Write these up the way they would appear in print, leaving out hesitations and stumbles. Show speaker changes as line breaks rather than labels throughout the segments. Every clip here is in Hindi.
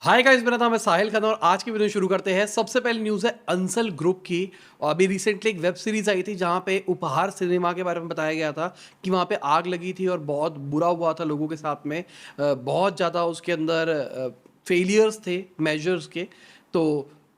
हाय गाइस, मेरा नाम है साहिल खान और आज की वीडियो शुरू करते हैं। सबसे पहले न्यूज़ है अंसल ग्रुप की। और अभी रिसेंटली एक वेब सीरीज आई थी जहां पे उपहार सिनेमा के बारे में बताया गया था कि वहां पे आग लगी थी और बहुत बुरा हुआ था लोगों के साथ में। बहुत ज़्यादा उसके अंदर फेलियर्स थे मेजर्स के। तो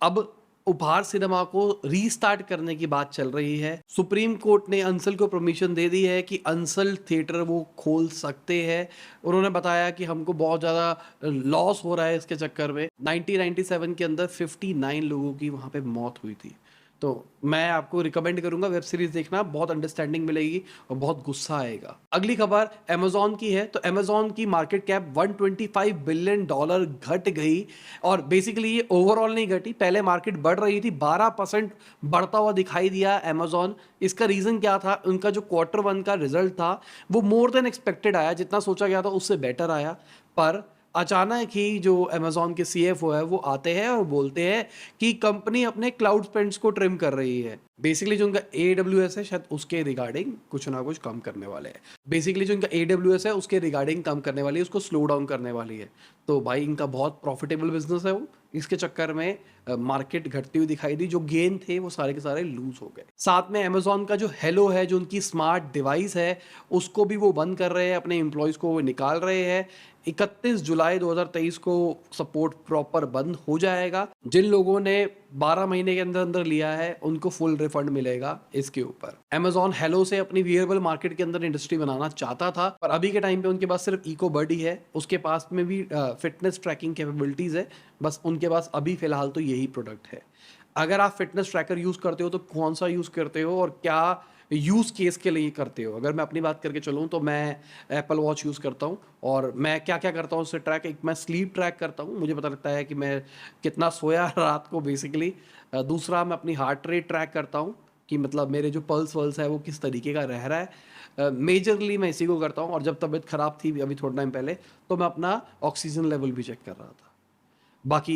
अब उपहार सिनेमा को रीस्टार्ट करने की बात चल रही है। सुप्रीम कोर्ट ने अंसल को परमिशन दे दी है कि अंसल थिएटर वो खोल सकते हैं। उन्होंने बताया कि हमको बहुत ज़्यादा लॉस हो रहा है इसके चक्कर में। 1997 के अंदर 59 लोगों की वहाँ पे मौत हुई थी। तो मैं आपको रिकमेंड करूंगा वेब सीरीज देखना, बहुत अंडरस्टैंडिंग मिलेगी और बहुत गुस्सा आएगा। अगली खबर अमेजोन की है। तो अमेजोन की मार्केट कैप 125 बिलियन डॉलर घट गई। और बेसिकली ये ओवरऑल नहीं घटी, पहले मार्केट बढ़ रही थी, 12% बढ़ता हुआ दिखाई दिया अमेजोन। इसका रीजन क्या था? उनका जो क्वार्टर वन का रिजल्ट था वो मोर देन एक्सपेक्टेड आया, जितना सोचा गया था उससे बेटर आया। पर अचानक ही जो अमेजोन के सीएफओ है वो आते हैं और बोलते हैं कि कंपनी अपने क्लाउड स्पेंड्स को ट्रिम कर रही है। बेसिकली जो उनका AWS है शायद उसके रिगार्डिंग कुछ ना कुछ कम करने वाले हैं। बेसिकली जो इनका AWS है उसके रिगार्डिंग कम करने वाली है, उसको स्लो डाउन करने वाली है। तो भाई इनका बहुत प्रॉफिटेबल बिजनेस है वो। इसके चक्कर में मार्केट घटती हुई दिखाई दी, जो गेन थे वो सारे के सारे लूज हो गए। साथ में अमेजोन का जो हेलो है, जो उनकी स्मार्ट डिवाइस है, उसको भी वो बंद कर रहे हैं, अपने एम्प्लॉयज़ को वो निकाल रहे हैं। 31 जुलाई 2023 को सपोर्ट प्रॉपर बंद हो जाएगा। जिन लोगों ने 12 महीने के अंदर अंदर लिया है उनको फुल रिफंड मिलेगा इसके ऊपर। अमेजॉन हेलो से अपनी वियरेबल मार्केट के अंदर इंडस्ट्री बनाना चाहता था, पर अभी के टाइम पे उनके पास सिर्फ इको बडी है, उसके पास में भी फिटनेस ट्रैकिंग कैपेबिलिटीज है। बस उनके पास अभी फिलहाल तो यही प्रोडक्ट है। अगर आप फिटनेस ट्रैकर यूज करते हो तो कौन सा यूज करते हो और क्या यूज केस के लिए करते हो? अगर मैं अपनी बात करके चलूँ तो मैं एप्पल वॉच यूज़ करता हूँ। और मैं क्या क्या करता हूँ उससे ट्रैक, एक मैं स्लीप ट्रैक करता हूँ, मुझे पता लगता है कि मैं कितना सोया रात को बेसिकली। दूसरा मैं अपनी हार्ट रेट ट्रैक करता हूँ कि मतलब मेरे जो पल्स वल्स है वो किस तरीके का रह रहा है। मेजरली मैं इसी को करता हूँ। और जब तबीयत ख़राब थी अभी थोड़ा टाइम पहले, तो मैं अपना ऑक्सीजन लेवल भी चेक कर रहा था। बाकी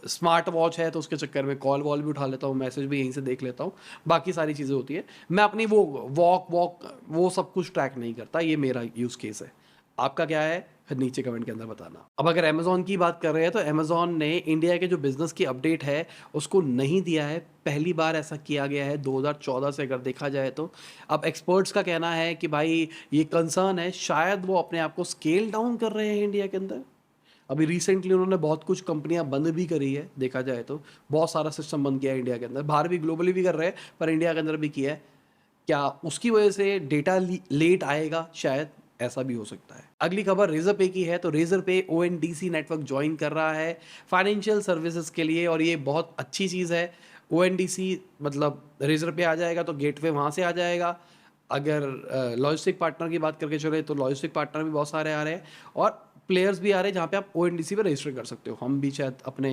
स्मार्ट वॉच है तो उसके चक्कर में कॉल वॉल भी उठा लेता हूँ, मैसेज भी यहीं से देख लेता हूँ। बाकी सारी चीज़ें होती है। मैं अपनी वो वॉक वॉक वो सब कुछ ट्रैक नहीं करता। ये मेरा यूज़ केस है। आपका क्या है? फिर नीचे कमेंट के अंदर बताना। अब अगर अमेजोन की बात कर रहे हैं तो अमेजोन ने इंडिया के जो बिजनेस की अपडेट है उसको नहीं दिया है। पहली बार ऐसा किया गया है 2014 से अगर देखा जाए तो। अब एक्सपर्ट्स का कहना है कि भाई ये कंसर्न है, शायद वो अपने आप को स्केल डाउन कर रहे हैं इंडिया के अंदर। अभी रिसेंटली उन्होंने बहुत कुछ कंपनियां बंद भी करी है, देखा जाए तो बहुत सारा सिस्टम बंद किया है इंडिया के अंदर। बाहर भी ग्लोबली भी कर रहे हैं पर इंडिया के अंदर भी किया है। क्या उसकी वजह से डेटा लेट आएगा? शायद ऐसा भी हो सकता है। अगली खबर रेजर पे की है। तो रेजर पे ONDC नेटवर्क ज्वाइन कर रहा है फाइनेंशियल सर्विसेज के लिए और ये बहुत अच्छी चीज़ है। ONDC मतलब रेजर पे आ जाएगा तो गेटवे वहाँ से आ जाएगा। अगर लॉजिस्टिक पार्टनर की बात करके चले तो लॉजिस्टिक पार्टनर भी बहुत सारे आ रहे हैं और प्लेयर्स भी आ रहे हैं जहाँ पे आप ONDC पे रजिस्टर कर सकते हो। हम भी शायद अपने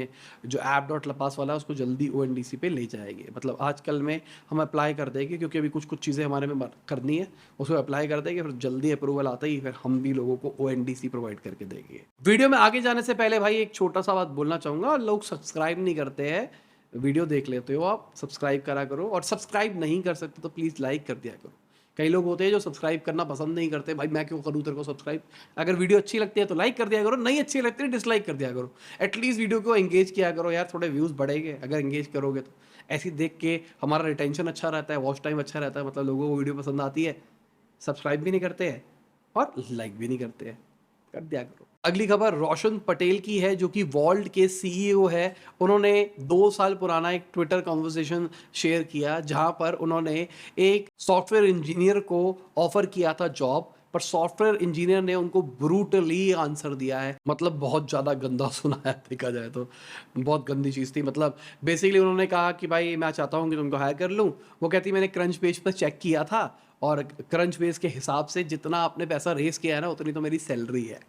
जो app.lapas वाला है उसको जल्दी ONDC पे ले जाएंगे। मतलब आजकल में हम अप्लाई कर देंगे क्योंकि अभी कुछ कुछ चीज़ें हमारे में करनी है, उसको अप्लाई कर देंगे, फिर जल्दी अप्रूवल आता ही फिर हम भी लोगों को ONDC प्रोवाइड करके देंगे। वीडियो में आगे जाने से पहले भाई एक छोटा सा बात बोलना चाहूँगा। लोग सब्सक्राइब नहीं करते हैं, वीडियो देख लेते हो आप, सब्सक्राइब करा करो। और सब्सक्राइब नहीं कर सकते तो प्लीज़ लाइक कर दिया करो। कई लोग होते हैं जो सब्सक्राइब करना पसंद नहीं करते, भाई मैं क्यों करूँ तेरे को सब्सक्राइब। अगर वीडियो अच्छी लगती है तो लाइक कर दिया करो, नहीं अच्छी लगती है डिसलाइक कर दिया करो। एटलीस्ट वीडियो को एंगेज किया करो यार, थोड़े व्यूज़ बढ़ेंगे अगर एंगेज करोगे तो। ऐसे देख के हमारा रिटेंशन अच्छा रहता है, वॉच टाइम अच्छा रहता है, मतलब लोगों को वीडियो पसंद आती है, सब्सक्राइब भी नहीं करते हैं और लाइक भी नहीं करते हैं। कर दिया करो। अगली खबर रोशन पटेल की है जो कि वॉल्ट के CEO है। उन्होंने 2 साल पुराना एक ट्विटर कॉन्वर्सेशन शेयर किया जहां पर उन्होंने एक सॉफ्टवेयर इंजीनियर को ऑफर किया था जॉब, पर सॉफ्टवेयर इंजीनियर ने उनको ब्रूटली आंसर दिया है। मतलब बहुत ज़्यादा गंदा सुना है देखा जाए तो, बहुत गंदी चीज़ थी। मतलब बेसिकली उन्होंने कहा कि भाई मैं चाहता हूँ कि तुमको हायर कर लूँ। वो कहती मैंने क्रंच पेज पर चेक किया था और क्रंच पेज के हिसाब से जितना आपने पैसा रेस किया है ना उतनी तो मेरी सैलरी है।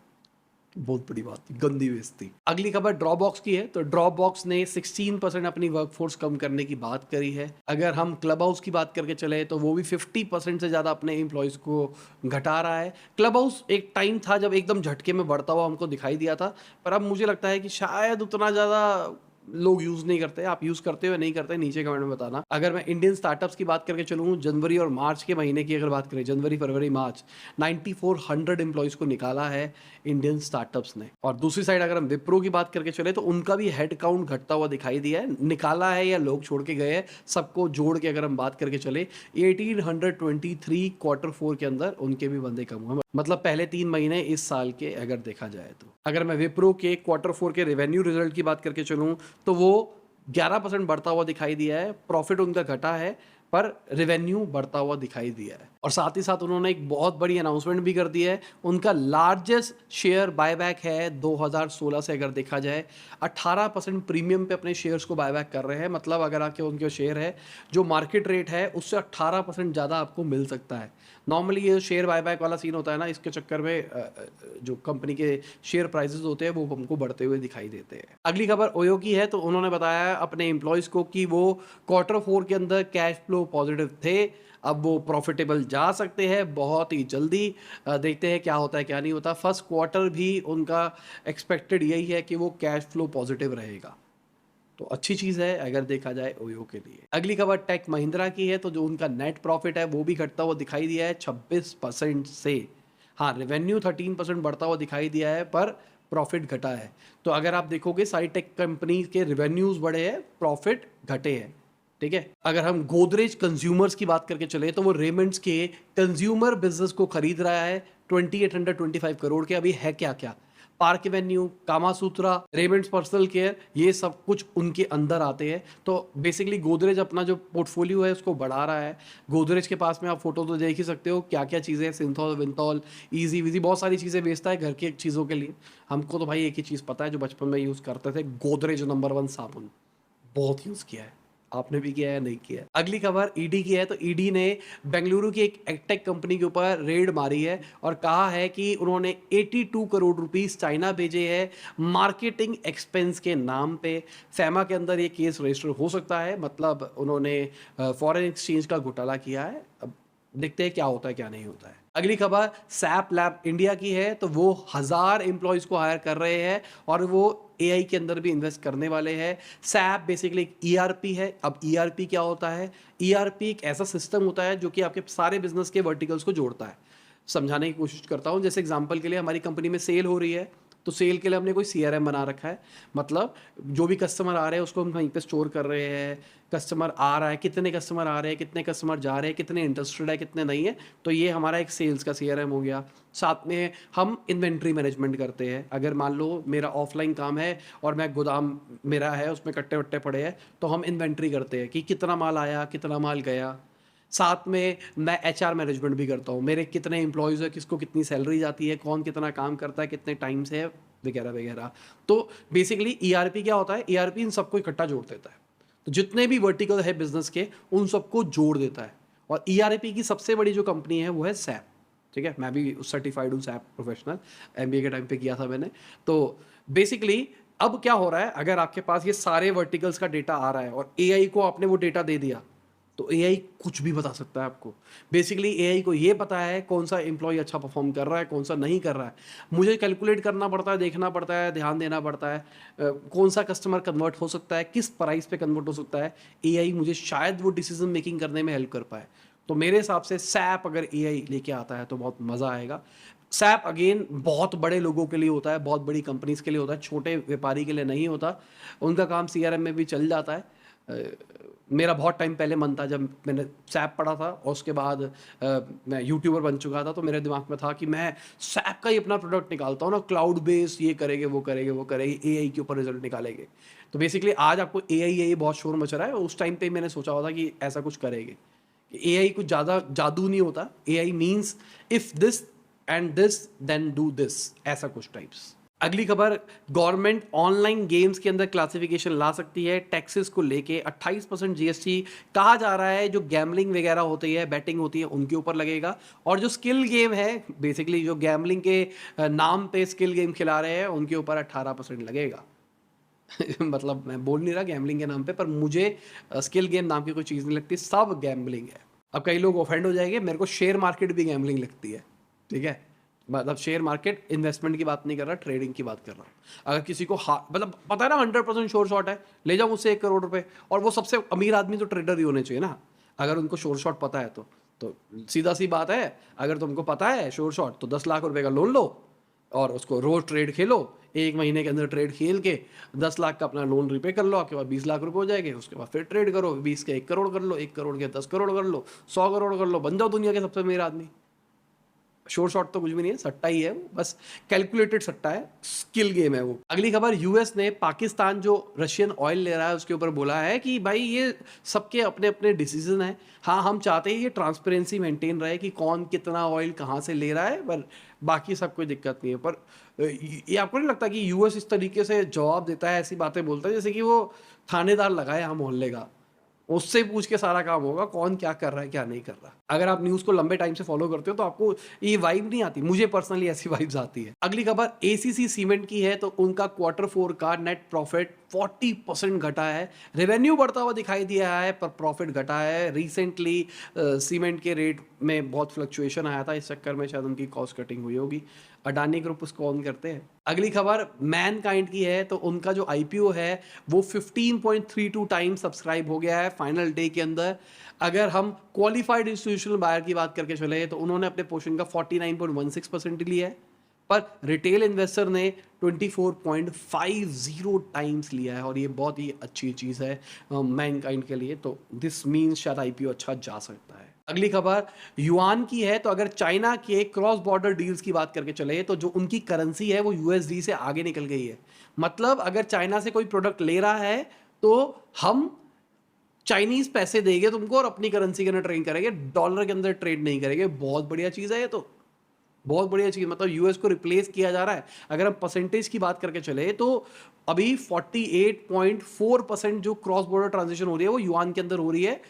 बहुत बड़ी बात थी, गंदी बेइज्जती। अगली खबर ड्रॉपबॉक्स की है। तो ड्रॉपबॉक्स ने 16% अपनी वर्कफोर्स कम करने की बात करी है। अगर हम क्लब हाउस की बात करके चले तो वो भी 50% से ज़्यादा अपने एम्प्लॉयज़ को घटा रहा है। क्लब हाउस एक टाइम था जब एकदम झटके में बढ़ता हुआ हमको दिखाई दिया था, पर अब मुझे लगता है कि शायद उतना ज़्यादा लोग यूज़ नहीं करते, आप यूज़ करते हो या नहीं करते, नीचे कमेंट में बताना। अगर मैं इंडियन स्टार्टअप्स की बात करके चलूँ, जनवरी और मार्च के महीने की अगर बात करें, जनवरी, फरवरी, मार्च, 9400 एम्प्लॉइज़ को निकाला है इंडियन स्टार्टअप्स ने। और दूसरी साइड अगर हम विप्रो की बात करके चले, तो उनका भी हेड काउंट घटता हुआ दिखाई दिया है। निकाला है या लोग छोड़ के गए हैं, सबको जोड़ के अगर हम बात करके चले, 1823 क्वार्टर 4 के अंदर उनके भी बंदे कम हुए, मतलब पहले 3 महीने इस साल के अगर देखा जाए तो। अगर मैं विप्रो के क्वार्टर 4 के रेवेन्यू रिजल्ट की बात करके चलूँ, तो वो 11% बढ़ता हुआ दिखाई दिया है। प्रॉफिट उनका घटा है, पर रेवेन्यू बढ़ता हुआ दिखाई दिया है। और साथ ही साथ उन्होंने एक बहुत बड़ी अनाउंसमेंट भी कर दी है। उनका लार्जेस्ट शेयर बायबैक है 2016 से अगर देखा जाए, 18% प्रीमियम पे अपने शेयर्स को बायबैक कर रहे हैं। मतलब अगर आपके उनके शेयर है, जो मार्केट रेट है उससे 18% ज़्यादा आपको मिल सकता है। नॉर्मली ये शेयर बायबैक वाला सीन होता है ना, इसके चक्कर में जो कंपनी के शेयर प्राइसेस होते हैं वो हमको बढ़ते हुए दिखाई देते हैं। अगली खबर ओयो की है, तो उन्होंने बताया अपने एम्प्लॉयज़ को कि वो क्वार्टर 4 के अंदर कैश फ्लो पॉजिटिव थे, अब वो प्रॉफिटेबल जा सकते हैं बहुत ही जल्दी। देखते हैं क्या होता है क्या नहीं होता। फर्स्ट क्वार्टर भी उनका एक्सपेक्टेड यही है कि वो कैश फ्लो पॉजिटिव रहेगा, तो अच्छी चीज़ है अगर देखा जाए ओयो के लिए। अगली खबर टेक महिंद्रा की है, तो जो उनका नेट प्रॉफिट है वो भी घटता हुआ दिखाई दिया है 26% से। हाँ, रेवेन्यू 13% बढ़ता हुआ दिखाई दिया है, पर प्रॉफिट घटा है। तो अगर आप देखोगे सारी टेक कंपनी के रेवेन्यूज बढ़े हैं, प्रॉफिट घटे हैं। ठीक है, अगर हम गोदरेज कंज्यूमर्स की बात करके चले, तो वो रेमंड्स के कंज्यूमर बिजनेस को खरीद रहा है 2825 करोड़ के। अभी है क्या क्या, park Avenue, Kamasutra, Raymond's personal care, ये सब कुछ उनके अंदर आते हैं। तो बेसिकली गोदरेज अपना जो पोर्टफोलियो है उसको बढ़ा रहा है। गोदरेज के पास में आप फोटो तो देख ही सकते हो क्या क्या चीज़ें हैं, सिंथॉल, विंथॉल, ईजी वीजी, बहुत सारी चीज़ें बेचता है घर की चीज़ों के लिए। हमको तो भाई एक ही चीज़ पता है जो बचपन में यूज़ करते थे, गोदरेज नंबर 1 साबुन, बहुत यूज़ किया है। आपने भी किया है, नहीं किया है। अगली खबर ईडी की है, तो ईडी ने बेंगलुरु की एक एगटेक कंपनी के ऊपर रेड मारी है और कहा है कि उन्होंने 82 करोड़ रुपीस चाइना भेजे हैं मार्केटिंग एक्सपेंस के नाम पे। फैमा के अंदर ये केस रजिस्टर हो सकता है, मतलब उन्होंने फॉरेन एक्सचेंज का घोटाला किया है। अब देखते हैं क्या होता है क्या नहीं होता है। अगली खबर सैप लैब इंडिया की है, तो वो 1000 एम्प्लॉयज़ को हायर कर रहे हैं और वो एआई के अंदर भी इन्वेस्ट करने वाले हैं। सैप बेसिकली एक ईआरपी है। अब ईआरपी क्या होता है? ईआरपी एक ऐसा सिस्टम होता है जो कि आपके सारे बिजनेस के वर्टिकल्स को जोड़ता है। समझाने की कोशिश करता हूँ। जैसे एग्जांपल के लिए हमारी कंपनी में सेल हो रही है, तो सेल के लिए हमने कोई सीआरएम बना रखा है। मतलब जो भी कस्टमर आ रहे हैं उसको हम वहीं पे स्टोर कर रहे हैं। कस्टमर आ रहा है, कितने कस्टमर आ रहे हैं, कितने कस्टमर जा रहे हैं, कितने इंटरेस्टेड है, कितने नहीं है, तो ये हमारा एक सेल्स का सीआरएम हो गया। साथ में हम इन्वेंट्री मैनेजमेंट करते हैं। अगर मान लो मेरा ऑफलाइन काम है और मैं गोदाम मेरा है, उसमें कट्टे वट्टे पड़े हैं, तो हम इन्वेंट्री करते हैं कि कितना माल आया, कितना माल गया। साथ में मैं एचआर मैनेजमेंट भी करता हूँ। मेरे कितने एम्प्लॉयज़ है, किसको कितनी सैलरी जाती है, कौन कितना काम करता है, कितने टाइम से है, वगैरह वगैरह। तो बेसिकली ईआरपी क्या होता है? ईआरपी इन सबको इकट्ठा जोड़ देता है। तो जितने भी वर्टिकल है बिजनेस के, उन सबको जोड़ देता है। और ईआरपी की सबसे बड़ी जो कंपनी है वो है सैप। ठीक है, मैं भी सर्टिफाइड हूँ सैप प्रोफेशनल, एमबीए के टाइम पे किया था मैंने। तो बेसिकली अब क्या हो रहा है, अगर आपके पास ये सारे वर्टिकल्स का डेटा आ रहा है और एआई को आपने वो डेटा दे दिया, तो एआई कुछ भी बता सकता है आपको। बेसिकली एआई को ये पता है कौन सा एम्प्लॉय अच्छा परफॉर्म कर रहा है, कौन सा नहीं कर रहा है। मुझे कैलकुलेट करना पड़ता है, देखना पड़ता है, ध्यान देना पड़ता है कौन सा कस्टमर कन्वर्ट हो सकता है, किस प्राइस पे कन्वर्ट हो सकता है। एआई मुझे शायद वो डिसीजन मेकिंग करने में हेल्प कर पाए। तो मेरे हिसाब से सैप अगर एआई लेके आता है तो बहुत मज़ा आएगा। सैप अगेन बहुत बड़े लोगों के लिए होता है, बहुत बड़ी कंपनीज के लिए होता है, छोटे व्यापारी के लिए नहीं होता। उनका काम सीआरएम में भी चल जाता है। मेरा बहुत टाइम पहले मन था जब मैंने सैप पढ़ा था, और उसके बाद मैं यूट्यूबर बन चुका था, तो मेरे दिमाग में था कि मैं सैप का ही अपना प्रोडक्ट निकालता हूँ ना, क्लाउड बेस, ये करेंगे वो करेंगे वो करेंगे, एआई के ऊपर रिजल्ट निकालेंगे। तो बेसिकली आज आपको एआई बहुत शोर मच रहा है, उस टाइम पे मैंने सोचा हुआ था कि ऐसा कुछ करेंगे। एआई कुछ ज़्यादा जादू नहीं होता। AI means if this and this then do this, ऐसा कुछ टाइप्स। अगली खबर, गवर्नमेंट ऑनलाइन गेम्स के अंदर क्लासिफिकेशन ला सकती है टैक्सेस को लेके। 28% जीएसटी कहा जा रहा है, जो गैमलिंग वगैरह होती है, बैटिंग होती है, उनके ऊपर लगेगा। और जो स्किल गेम है, बेसिकली जो गैमलिंग के नाम पे स्किल गेम खिला रहे हैं, उनके ऊपर 18% लगेगा। मतलब मैं बोल नहीं रहा गैमलिंग के नाम पे, पर मुझे स्किल गेम नाम की कोई चीज़ नहीं लगती, सब गैमलिंग है। अब कई लोग ऑफेंड हो जाएंगे, मेरे को शेयर मार्केट भी गैमलिंग लगती है। ठीक है, मतलब शेयर मार्केट इन्वेस्टमेंट की बात नहीं कर रहा, ट्रेडिंग की बात कर रहा हूँ। अगर किसी को मतलब पता है ना 100% श्योर शॉट है, ले जाओ मुझसे 1 करोड़ रुपए, और वो सबसे अमीर आदमी तो ट्रेडर ही होने चाहिए ना, अगर उनको श्योर शॉट पता है तो सीधा सी बात है, अगर तुमको पता है श्योर शॉट तो 10 लाख रुपए का लोन लो और उसको रोज ट्रेड खेलो, 1 महीने के अंदर ट्रेड खेल के 10 लाख का अपना लोन रिपे कर लो, आपके पास 20 लाख रुपए हो जाएंगे, उसके बाद फिर ट्रेड करो, 20 के 1 करोड़ कर लो, 1 करोड़ के 10 करोड़ कर लो, 100 करोड़ कर लो, बन जाओ दुनिया के सबसे अमीर आदमी। शोर शॉट तो कुछ भी नहीं है, सट्टा ही है वो, बस कैलकुलेटेड सट्टा है, स्किल गेम है वो। अगली खबर, यूएस ने पाकिस्तान जो रशियन ऑयल ले रहा है उसके ऊपर बोला है कि भाई ये सबके अपने अपने डिसीजन है। हाँ, हम चाहते हैं ये ट्रांसपेरेंसी मेंटेन रहे कि कौन कितना ऑयल कहाँ से ले रहा है, पर बाकी सब कोई दिक्कत नहीं है। पर ये आपको नहीं लगता कि यूएस इस तरीके से जवाब देता है, ऐसी बातें बोलता है जैसे कि वो थानेदार लगाए हम मोहल्ले का, उससे पूछ के सारा काम होगा कौन क्या कर रहा है क्या नहीं कर रहा। अगर आप न्यूज़ को लंबे टाइम से फॉलो करते हो तो आपको ये वाइब नहीं आती, मुझे पर्सनली ऐसी वाइब्स आती है। अगली खबर एसीसी सीमेंट की है, तो उनका Q4 का नेट प्रॉफिट 40% घटा है। रेवेन्यू बढ़ता हुआ दिखाई दिया है पर प्रॉफिट घटा है। रिसेंटली सीमेंट के रेट में बहुत फ्लक्चुएशन आया था, इस चक्कर में शायद उनकी कॉस्ट कटिंग हुई होगी। अडानी ग्रुप उसको ऑन करते हैं। अगली खबर मैनकाइंड की है, तो उनका जो आईपीओ है वो 15.32 टाइम्स सब्सक्राइब हो गया है फाइनल डे के अंदर। अगर हम क्वालिफाइड इंस्टीट्यूशनल बायर की बात करके चले तो उन्होंने अपने पोर्शन का 49.16% लिया है, पर रिटेल इन्वेस्टर ने 24.50 टाइम्स लिया है, और ये बहुत ही अच्छी चीज़ है मैनकाइंड के लिए। तो दिस मीन्स शायद आईपीओ अच्छा जा सकता है। अगली खबर युआन की है, तो अगर चाइना के क्रॉस बॉर्डर डील्स की बात करके चले तो जो उनकी करेंसी है वो यूएसडी से आगे निकल गई है। मतलब अगर चाइना से कोई प्रोडक्ट ले रहा है तो हम चाइनीज पैसे देंगे तुमको और अपनी करेंसी के अंदर ट्रेड करेंगे, डॉलर के अंदर ट्रेड नहीं करेंगे। बहुत बढ़िया चीज़ है ये तो, बहुत बढ़िया चीज़। मतलब यूएस को रिप्लेस किया जा रहा है। अगर हम परसेंटेज की बात करके चले तो अभी 48.4% जो क्रॉस बॉर्डर ट्रांजेक्शन हो रही है वो युआन के अंदर हो रही है,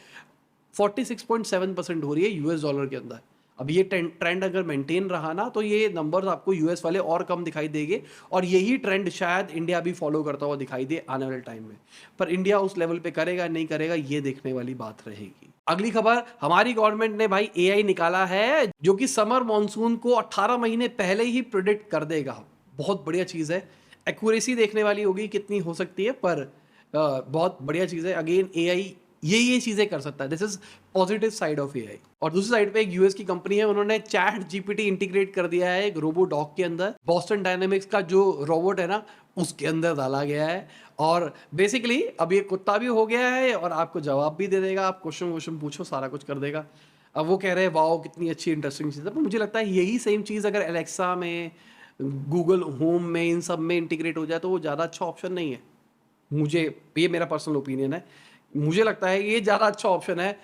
46.7% हो रही है यूएस डॉलर के अंदर। अब ये ट्रेंड अगर मेंटेन रहा ना तो ये नंबर्स आपको यूएस वाले और कम दिखाई देंगे, और यही ट्रेंड शायद इंडिया भी फॉलो करता हुआ दिखाई दे आने वाले टाइम में। पर इंडिया उस लेवल पे करेगा नहीं करेगा ये देखने वाली बात रहेगी। अगली खबर, हमारी गवर्नमेंट ने भाई एआई निकाला है जो कि समर मॉनसून को 18 महीने पहले ही प्रिडिक्ट कर देगा। बहुत बढ़िया चीज़ है। एक्यूरेसी देखने वाली होगी कितनी हो सकती है, पर बहुत बढ़िया चीज़ है। अगेन एआई ये चीजें कर सकता है, this is positive side of AI. और दूसरी साइड पे एक यूएस की कंपनी है, उन्होंने चैट जीपीटी इंटीग्रेट कर दिया है एक रोबो डॉग के अंदर। बॉस्टन डायनेमिक्स का जो रोबोट है ना उसके अंदर डाला गया है, और बेसिकली अब ये कुत्ता भी हो गया है और आपको जवाब भी दे देगा। आप क्वेश्चन पूछो सारा कुछ कर देगा। अब वो कह रहे हैं वाओ कितनी अच्छी इंटरेस्टिंग चीज़ है, पर मुझे लगता है यही सेम चीज़ अगर एलेक्सा में, गूगल होम में, इन सब में इंटीग्रेट हो जाए तो वो ज़्यादा अच्छा ऑप्शन नहीं है। मुझे, ये मेरा पर्सनल ओपिनियन है, मुझे लगता है ये ज़्यादा अच्छा ऑप्शन है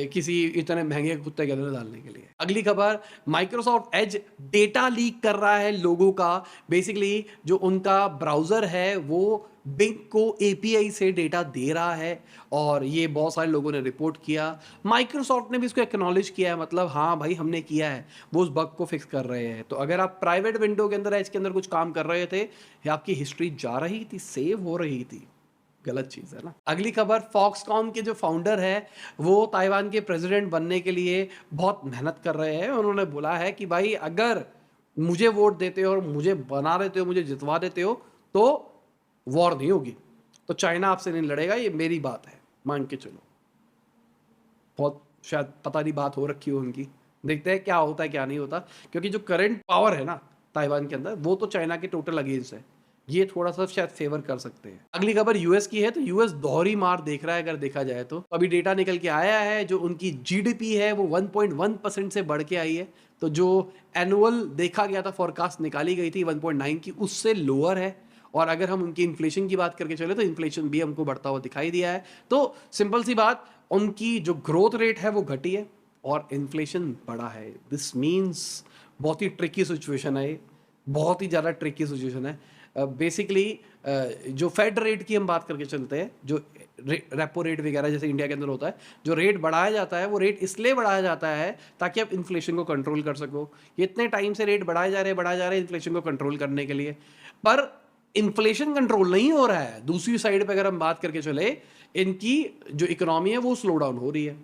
किसी इतने महंगे कुत्ते के अंदर डालने के लिए। अगली खबर, माइक्रोसॉफ्ट एज डेटा लीक कर रहा है लोगों का। बेसिकली जो उनका ब्राउज़र है वो बिंग को एपीआई से डेटा दे रहा है, और ये बहुत सारे लोगों ने रिपोर्ट किया। माइक्रोसॉफ्ट ने भी इसको एक्नॉलेज किया है, मतलब हाँ भाई हमने किया है, वो उस बग को फिक्स कर रहे हैं। तो अगर आप प्राइवेट विंडो के अंदर एज के अंदर कुछ काम कर रहे थे, या आपकी हिस्ट्री जा रही थी, सेव हो रही थी, गलत चीज़ है ना। अगली खबर, फॉक्सकॉन के जो फाउंडर है वो ताइवान के प्रेसिडेंट बनने के लिए बहुत मेहनत कर रहे हैं। उन्होंने बोला है कि भाई अगर मुझे वोट देते हो और मुझे बना देते हो, मुझे जितवा देते हो, तो वॉर नहीं होगी, तो चाइना आपसे नहीं लड़ेगा, ये मेरी बात है, मान के चलो। बहुत शायद पता नहीं बात हो रखी हो उनकी, देखते हैं क्या होता है क्या नहीं होता, क्योंकि जो करंट पावर है ना ताइवान के अंदर वो तो चाइना के टोटल अगेंस्ट है। ये थोड़ा सा शायद फेवर कर सकते हैं। अगली खबर यूएस की है, तो यूएस दोहरी मार देख रहा है अगर देखा जाए तो। अभी डेटा निकल के आया है, जो उनकी जीडीपी है वो 1.1% से बढ़ के आई है। तो जो एनुअल देखा गया था, फोरकास्ट निकाली गई थी 1.9 की, उससे लोअर है। और अगर हम उनकी इन्फ्लेशन की बात करके चले तो इन्फ्लेशन भी हमको बढ़ता हुआ दिखाई दिया है। तो सिंपल सी बात, उनकी जो ग्रोथ रेट है वो घटी है और इन्फ्लेशन बढ़ा है। दिस मीन्स बहुत ही ट्रिकी सिचुएशन है, बहुत ही ज़्यादा ट्रिकी सिचुएशन है। बेसिकली जो फेड रेट की हम बात करके चलते हैं, जो रेपो रेट वगैरह जैसे इंडिया के अंदर होता है, जो रेट बढ़ाया जाता है वो रेट इसलिए बढ़ाया जाता है ताकि आप इन्फ्लेशन को कंट्रोल कर सको। ये इतने टाइम से रेट बढ़ाए जा रहे हैं इन्फ्लेशन को कंट्रोल करने के लिए, पर इन्फ्लेशन कंट्रोल नहीं हो रहा है। दूसरी साइड पे अगर हम बात करके चले, इनकी जो इकोनॉमी है वो स्लो डाउन हो रही है।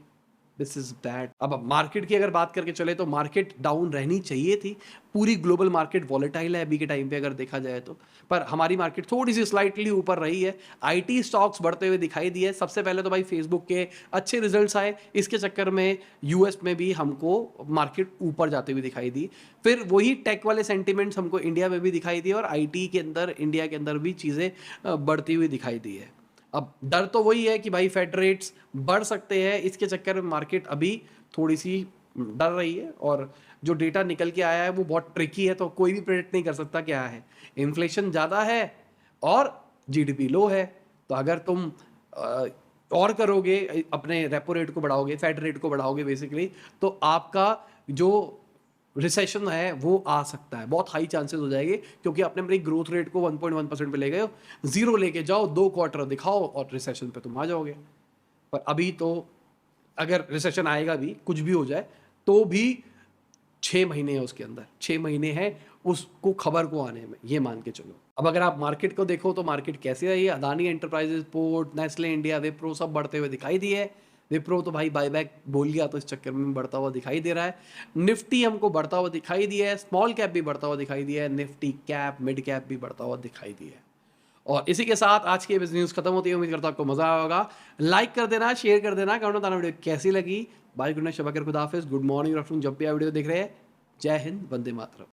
This is that. अब मार्केट की अगर बात करके चले तो मार्केट डाउन रहनी चाहिए थी। पूरी ग्लोबल मार्केट वॉलेटाइल है अभी के टाइम पे अगर देखा जाए तो, पर हमारी मार्केट थोड़ी सी स्लाइटली ऊपर रही है। आईटी स्टॉक्स बढ़ते हुए दिखाई दिए। सबसे पहले तो भाई फेसबुक के अच्छे रिजल्ट्स आए, इसके चक्कर में यूएस में भी हमको मार्केट ऊपर जाते हुए दिखाई दी। फिर वही टेक वाले सेंटिमेंट्स हमको इंडिया में भी दिखाई दिए और आईटी के अंदर इंडिया के अंदर भी चीज़ें बढ़ती हुई दिखाई दी है। अब डर तो वही है कि भाई फेड रेट्स बढ़ सकते हैं, इसके चक्कर में मार्केट अभी थोड़ी सी डर रही है। और जो डेटा निकल के आया है वो बहुत ट्रिकी है, तो कोई भी प्रेडिक्ट नहीं कर सकता क्या है। इन्फ्लेशन ज़्यादा है और जीडीपी लो है, तो अगर तुम और करोगे, अपने रेपो रेट को बढ़ाओगे, फेड रेट को बढ़ाओगे बेसिकली, तो आपका जो रिसेशन है वो आ सकता है, बहुत हाई चांसेस हो जाएंगे, क्योंकि आपने अपनी ग्रोथ रेट को 1.1% पे ले गए हो। जीरो लेके जाओ, 2 क्वार्टर दिखाओ और रिसेशन पे तुम आ जाओगे। पर अभी तो अगर रिसेशन आएगा भी, कुछ भी हो जाए, तो भी 6 महीने है उसके अंदर, 6 महीने हैं उसको खबर को आने में, ये मान के चलो। अब अगर आप मार्केट को देखो तो मार्केट कैसी रही है, Adani enterprises, port, Nestle India, Wipro सब बढ़ते हुए दिखाई दिए। विप्रो तो भाई बायबैक बोल गया तो इस चक्कर में बढ़ता हुआ दिखाई दे रहा है। निफ्टी हमको बढ़ता हुआ दिखाई दिया है, स्मॉल कैप भी बढ़ता हुआ दिखाई दिया है, निफ्टी कैप, मिड कैप भी बढ़ता हुआ दिखाई दिया है। और इसी के साथ आज की बिजनेस न्यूज़ खत्म होती है। उम्मीद करता हूं आपको मजा आया होगा। लाइक कर देना, शेयर कर देना, कमेंट बताना वीडियो कैसी लगी। बाय, गुड नाइट, शबा खैर, खुदा हाफिज़, गुड मॉर्निंग, आफ्टरनून, जब भी आप वीडियो देख रहे हैं। जय हिंद, वंदे मातरम।